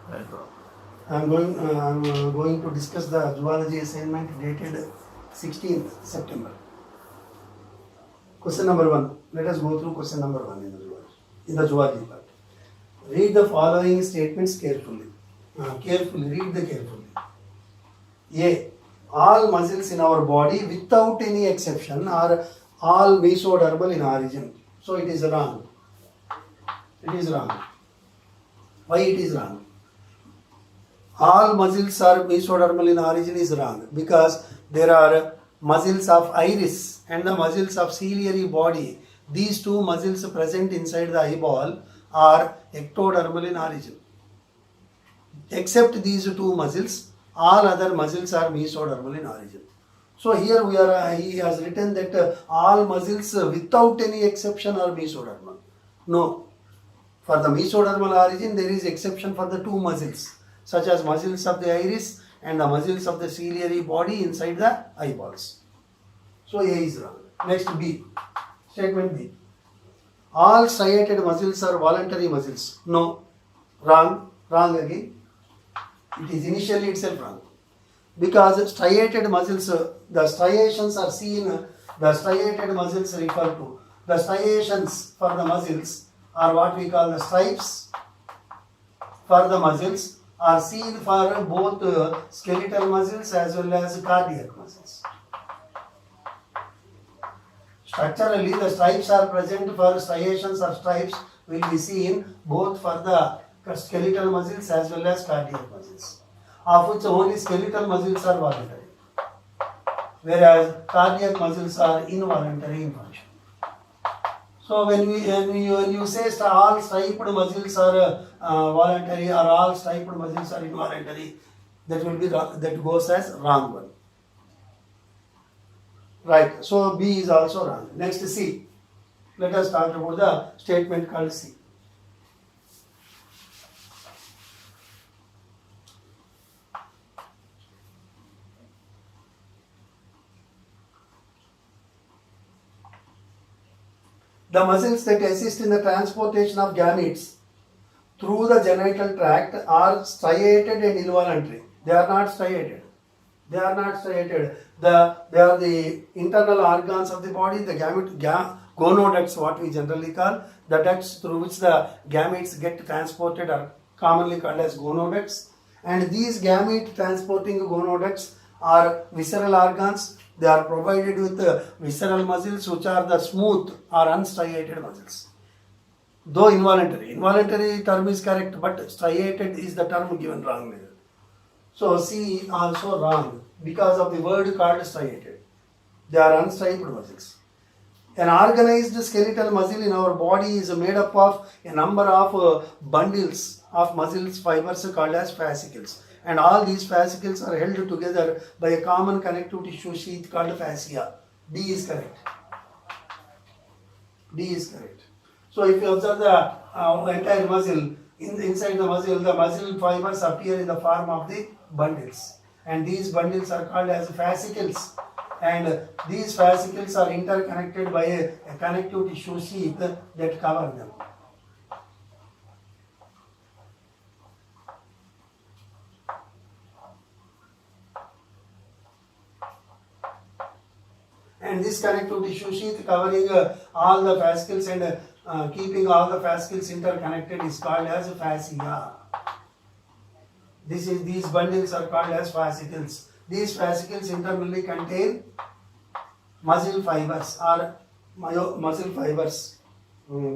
Right. I'm going to discuss the zoology assignment dated 16th September. Question number 1. Let us go through question number 1 in the zoology. In the zoology part. Read the following statements carefully. Read the carefully. A. All muscles in our body without any exception are all mesodermal in origin. So it is wrong. It is wrong. Why it is wrong? All muscles are mesodermal in origin is wrong because there are muscles of iris and the muscles of ciliary body. These two muscles present inside the eyeball are ectodermal in origin. Except these two muscles, all other muscles are mesodermal in origin. So here he has written that all muscles without any exception are mesodermal. No. For the mesodermal origin, there is exception for the two muscles, such as muscles of the iris and the muscles of the ciliary body inside the eyeballs. So A is wrong. Next B. Statement B. All striated muscles are voluntary muscles. No. Wrong. Wrong again. It is initially itself wrong. Because striated muscles, the striations are seen, the striated muscles refer to. The striations for the muscles are what we call the stripes for the muscles are seen for both skeletal muscles as well as cardiac muscles. Structurally, the stripes are present for striations or stripes will be seen both for the skeletal muscles as well as cardiac muscles, of which only skeletal muscles are voluntary, whereas cardiac muscles are involuntary in function. So when you say all striped muscles are voluntary or all striped muscles are involuntary, that goes as wrong one. Right. So B is also wrong. Next C. Let us talk about the statement called C. The muscles that assist in the transportation of gametes through the genital tract are striated and involuntary. They are not striated. They are not striated. They are the internal organs of the body, the gonoducts, what we generally call, the ducts through which the gametes get transported are commonly called as gonoducts. And these gamete transporting gonoducts are visceral organs. They are provided with visceral muscles which are the smooth or unstriated muscles. Though involuntary term is correct, but striated is the term given wrongly. So C also wrong because of the word called striated. They are unstriped muscles. An organized skeletal muscle in our body is made up of a number of bundles of muscles fibers called as fascicles. And all these fascicles are held together by a common connective tissue sheath called fascia. D is correct. D is correct. So if you observe the entire muscle, inside the muscle fibers appear in the form of the bundles. And these bundles are called as fascicles. And these fascicles are interconnected by a connective tissue sheath that cover them. And this connective tissue sheath covering all the fascicles and keeping all the fascicles interconnected is called as fascia. These bundles are called as fascicles. These fascicles internally contain muscle fibers or muscle fibers.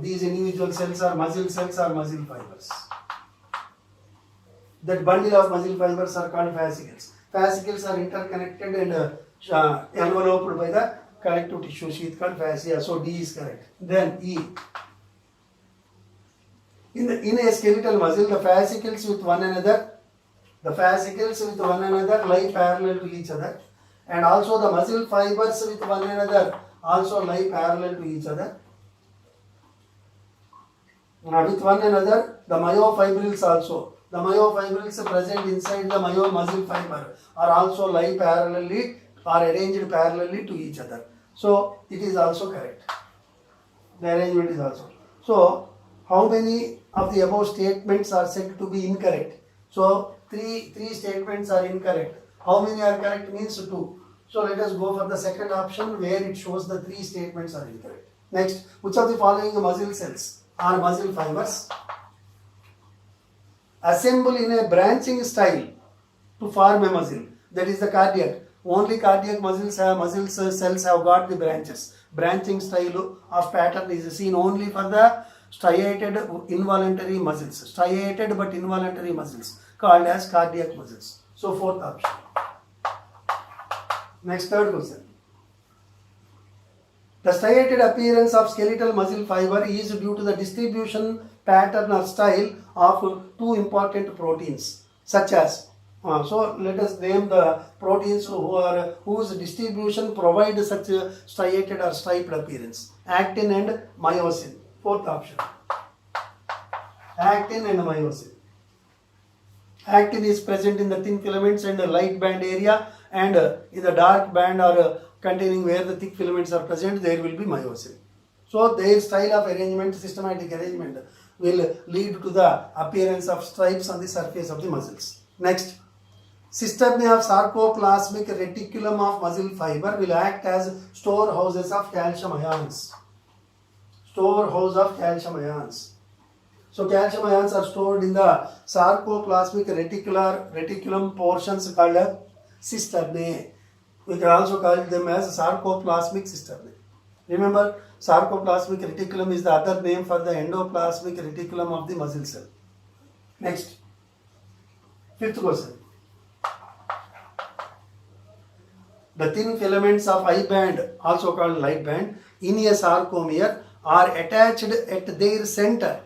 These individual cells are muscle cells or muscle fibers. That bundle of muscle fibers are called fascicles. Fascicles are interconnected and enveloped by the connective tissue sheath called fascia. So D is correct. Then E. In a skeletal muscle, the fascicles with one another lie parallel to each other, and also the muscle fibers with one another also lie parallel to each other. With one another, the myofibrils also. The myofibrils present inside the muscle fiber are also lie parallelly or arranged parallelly to each other. So it is also correct. The arrangement is also. So how many of the above statements are said to be incorrect? So three statements are incorrect. How many are correct means 2. So let us go for the second option where it shows the 3 statements are incorrect. Next, which of the following muscle cells are muscle fibers assemble in a branching style to form a muscle? That is the cardiac. Only cardiac muscles cells have got the branches. Branching style of pattern is seen only for the striated involuntary muscles. Striated but involuntary muscles called as cardiac muscles. So fourth option. Next, third question. The striated appearance of skeletal muscle fiber is due to the distribution pattern or style of 2 important proteins such as so let us name the proteins whose distribution provides such a striated or striped appearance. Actin and myosin. Fourth option. Actin and myosin. Actin is present in the thin filaments and the light band area, and in the dark band or containing where the thick filaments are present, there will be myosin. So their style of arrangement, systematic arrangement, will lead to the appearance of stripes on the surface of the muscles. Next, cisternae of sarcoplasmic reticulum of muscle fiber will act as storehouses of calcium ions. Storehouse of calcium ions. So calcium ions are stored in the sarcoplasmic reticulum portions called cisternae. We can also call them as sarcoplasmic cisternae. Remember, sarcoplasmic reticulum is the other name for the endoplasmic reticulum of the muscle cell. Next, fifth question. The thin filaments of I band, also called light band, in a sarcomere are attached at their center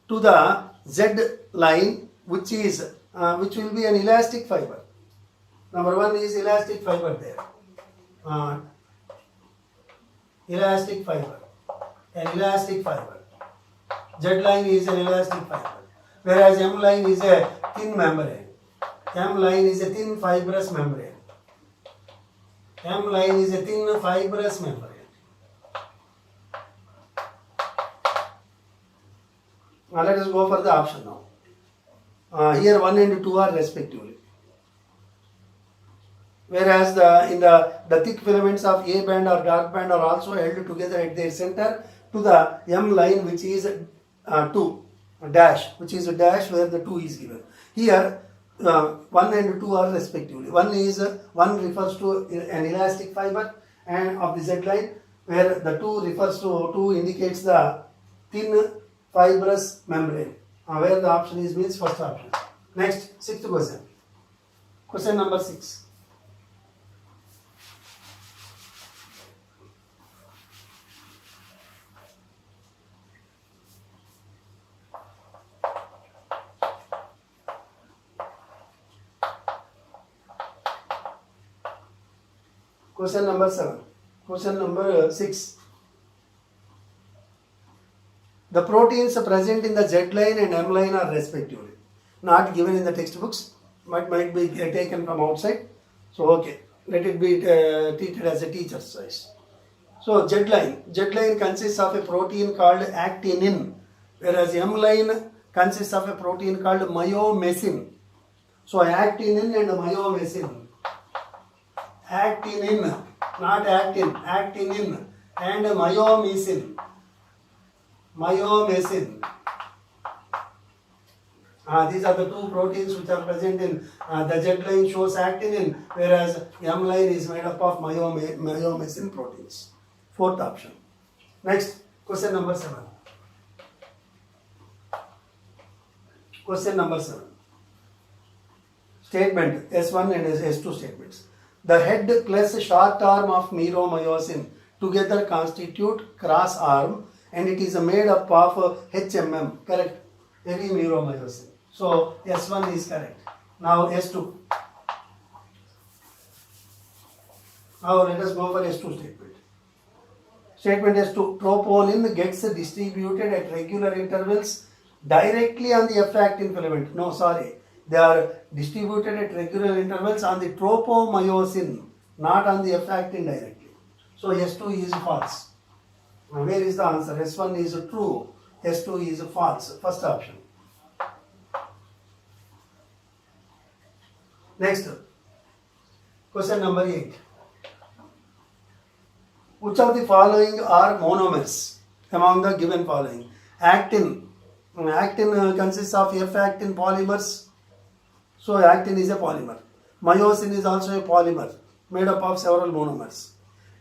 to the Z line, which will be an elastic fiber. Number 1 is elastic fiber there. Elastic fiber. An elastic fiber. Z line is an elastic fiber. Whereas M line is a thin membrane. M line is a thin fibrous membrane. M line is a thin fibrous membrane. Now let us go for the option now. Here 1 and 2 are respectively. Whereas the thick filaments of A band or dark band are also held together at their center to the M line, which is 2 dash, which is a dash where the 2 is given. Here 1 and 2 are respectively. One refers to an elastic fiber and of the Z line, where the 2 indicates the thin fibrous membrane. Where the option is means first option. Next, sixth question. Question number 6. Question number 7. Question number 6. The proteins present in the Z line and M line are respectively not given in the textbooks, but might be taken from outside. So okay, let it be treated as a teacher's choice. So Z line consists of a protein called actinin, whereas M line consists of a protein called myomycin. So actinin and myomycin. Actinin, not actin, actinin and myomycin. Myomycin. These are the 2 proteins which are present in the Z line shows actinin, whereas M line is made up of myomycin proteins. Fourth option. Next, question number 7. Question number 7. Statement S1 and S2 statements. The head plus short arm of meromyosin together constitute cross arm, and it is made up of HMM. Correct? Heavy meromyosin. So S1 is correct. Now S2. Now let us go for S2 statement. Statement S2. Troponin gets distributed at regular intervals directly on the F actin filament. No, sorry. They are distributed at regular intervals on the tropomyosin, not on the F actin directly. So S2 is false. Now where is the answer? S1 is true. S2 is false. First option. Next, question number 8. Which of the following are monomers among the given following? Actin. Actin consists of F-actin polymers. So actin is a polymer. Myosin is also a polymer made up of several monomers.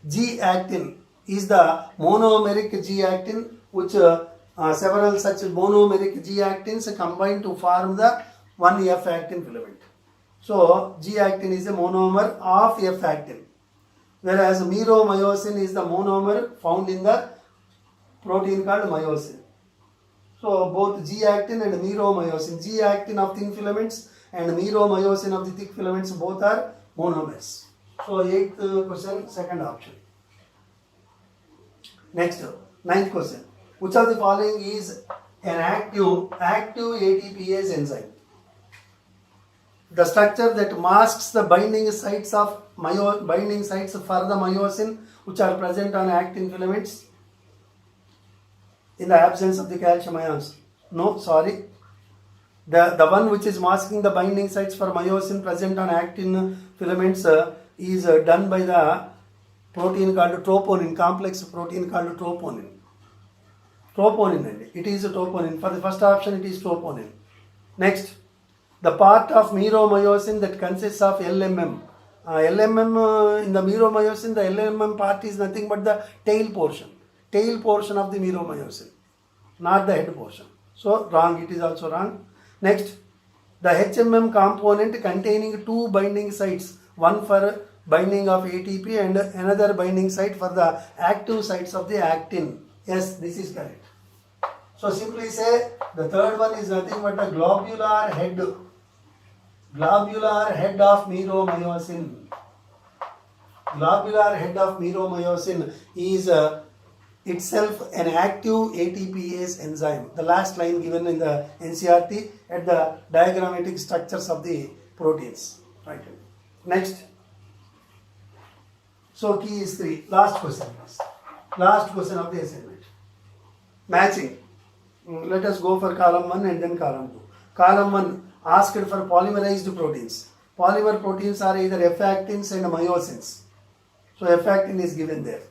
G-actin is the monomeric G-actin, which several such monomeric G-actins combine to form the one F-actin filament. So G-actin is a monomer of F-actin, whereas meromyosin is the monomer found in the protein called myosin. So both G-actin and meromyosin, G-actin of thin filaments and meromyosin of the thick filaments, both are monomers. So 8th question, second option. Next, 9th question. Which of the following is an active ATPase enzyme? The structure that masks the binding sites for the myosin, which are present on actin filaments in the absence of the calcium ions. No, sorry. The one which is masking the binding sites for myosin present on actin filaments is done by the protein called troponin, complex protein called troponin. Troponin, it is a troponin. For the first option, it is troponin. Next, the part of meromyosin that consists of LMM. LMM in the meromyosin, the LMM part is nothing but the tail portion of the meromyosin, not the head portion. So wrong, it is also wrong. Next, the HMM component containing two binding sites, one for binding of ATP and another binding site for the active sites of the actin. Yes, this is correct. So simply say the third one is nothing but the globular head of meromyosin. Globular head of meromyosin is itself an active ATPase enzyme. The last line given in the NCERT at the diagrammatic structures of the proteins. Right. Next. So key is 3. Last question. Last question of the assignment. Matching. Let us go for column 1 and then column 2. Column 1 asked for polymerized proteins. Polymer proteins are either F-actins and myosins. So F-actin is given there.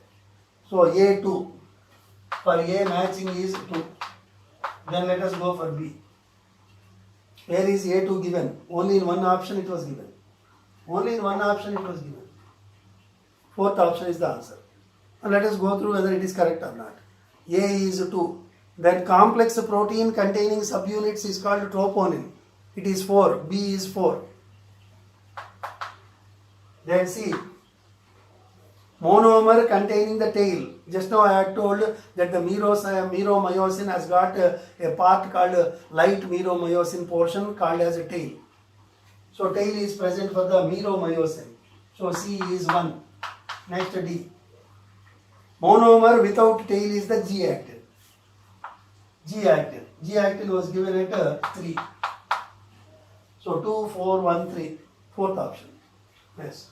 So A2. For A, matching is 2. Then let us go for B. Where is A2 given? Only in one option it was given. Fourth option is the answer. And let us go through whether it is correct or not. A is 2. That complex protein containing subunits is called troponin. It is 4. B is 4. Then C. Monomer containing the tail. Just now I had told that the meromyosin has got a part called light meromyosin portion called as a tail. So tail is present for the meromyosin. So C is 1. Next D. Monomer without tail is the G-actin. G-actin was given at 3. So 2, 4, 1, 3. Fourth option. Yes.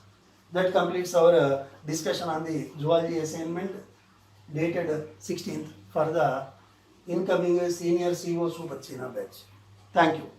That completes our discussion on the zoology assignment dated 16th for the incoming senior CO Super China batch. Thank you.